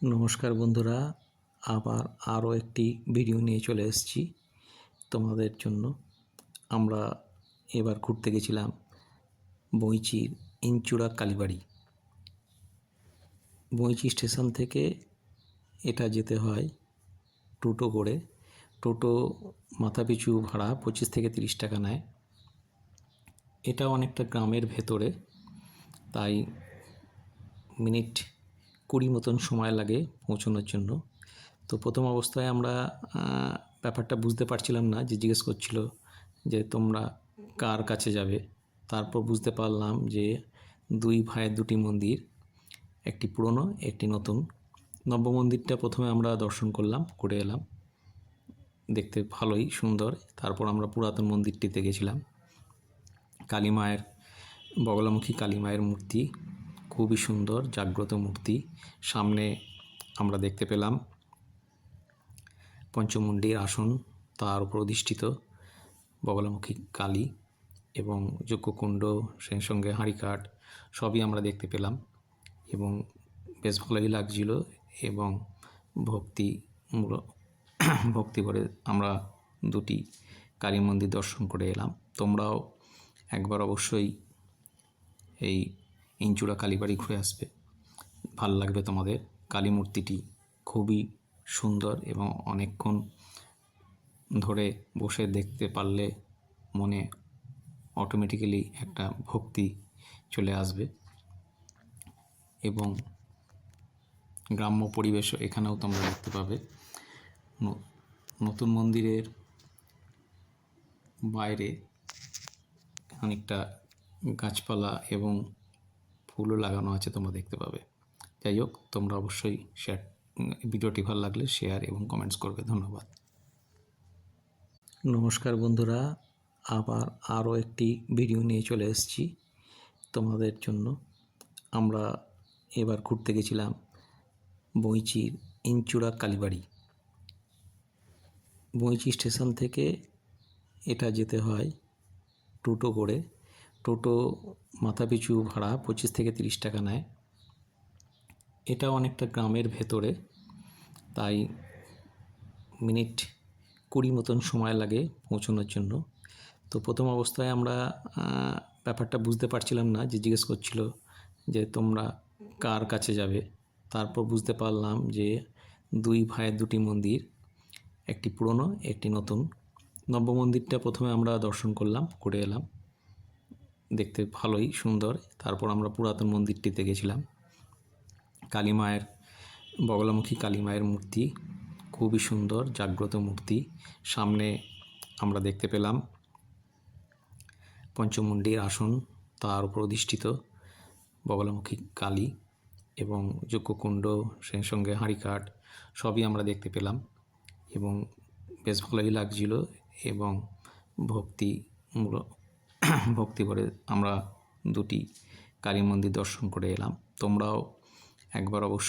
নমস্কার বন্ধুরা, আবার আরও একটি ভিডিও নিয়ে চলে এসেছি তোমাদের জন্য। আমরা এবার ঘুরতে গেছিলাম বইচির ইঞ্চুড়া কালীবাড়ি। বইচি স্টেশন থেকে এটা যেতে হয় টোটো করে। টোটো মাথাপিছু ভাড়া 25 থেকে 30 টাকা নেয়। এটা অনেকটা গ্রামের ভেতরে, তাই মিনিট 20 মতন সময় লাগে পৌঁছানোর জন্য। তো প্রথম অবস্থায় আমরা ব্যাপারটা বুঝতে পারছিলাম না, যে জিজ্ঞেস করছিল যে তোমরা কার কাছে যাবে। তারপর বুঝতে পারলাম যে দুই ভাইয়ের দুটি মন্দির, একটি পুরনো একটি নতুন। নব্য মন্দিরটা প্রথমে আমরা দর্শন করলাম, করে এলাম, দেখতে ভালোই সুন্দর। তারপর আমরা পুরাতন মন্দিরটিতে গেছিলাম। কালী মায়ের, বগলামুখী কালী মায়ের মূর্তি খুবই সুন্দর, জাগ্রত মূর্তি। সামনে আমরা দেখতে পেলাম পঞ্চমুণ্ডীর আসন, তার উপর অধিষ্ঠিত বগলামুখী কালী এবং যজ্ঞকুণ্ড, সেই সঙ্গে হাঁড়িকাঠ সবই আমরা দেখতে পেলাম এবং বেশ ভালোই লাগছিল। এবং ভক্তি করে আমরা দুটি কালী মন্দির দর্শন করে এলাম। তোমরাও একবার অবশ্যই এই ইঞ্চুড়া কালীবাড়ি ঘুরে আসবে, ভালো লাগবে তোমাদের। কালী মূর্তিটি খুবই সুন্দর এবং অনেকক্ষণ ধরে বসে দেখতে পারলে মনে অটোমেটিক্যালি একটা ভক্তি চলে আসবে এবং গ্রাম্য পরিবেশও এখানেও তোমরা দেখতে পাবে। নতুন মন্দিরের বাইরে অনেকটা গাছপালা এবং ফুলও লাগানো আছে, তোমরা দেখতে পাবে। যাই হোক, তোমরা অবশ্যই ভিডিওটি ভালো লাগলে শেয়ার এবং কমেন্টস করবে। ধন্যবাদ। নমস্কার বন্ধুরা, আবার আরও একটি ভিডিও নিয়ে চলে এসেছি তোমাদের জন্য। আমরা এবার ঘুরতে গেছিলাম বইচির ইঞ্চুড়া কালীবাড়ি। বইচি স্টেশন থেকে এটা যেতে হয় টোটো করে। টোটো মাথাপিছু ভাড়া 25 থেকে 30 টাকা নেয়। এটা অনেকটা গ্রামের ভেতরে, তাই মিনিট 20 মতন সময় লাগে পৌঁছানোর জন্য। তো প্রথম অবস্থায় আমরা ব্যাপারটা বুঝতে পারছিলাম না, যে জিজ্ঞেস করছিল যে তোমরা কার কাছে যাবে। তারপর বুঝতে পারলাম যে দুই ভাইয়ের দুটি মন্দির, একটি পুরনো একটি নতুন। নব্য মন্দিরটা প্রথমে আমরা দর্শন করলাম, করে এলাম, দেখতে ভালোই সুন্দর। তারপর আমরা পুরাতন মন্দিরটিতে গেছিলাম। কালী মায়ের, বগলামুখী কালী মায়ের মূর্তি খুবই সুন্দর, জাগ্রত মূর্তি। সামনে আমরা দেখতে পেলাম পঞ্চমুণ্ডীর আসন, তার উপর অধিষ্ঠিত বগলামুখী কালী এবং যজ্ঞকুণ্ড, সেই সঙ্গে হাঁড়িকাঠ সবই আমরা দেখতে পেলাম এবং বেশ ভালোই লাগছিল এবং ভক্তি করে আমরা দুটি কালী মন্দির দর্শন করে এলাম। তোমরাও একবার অবশ্যই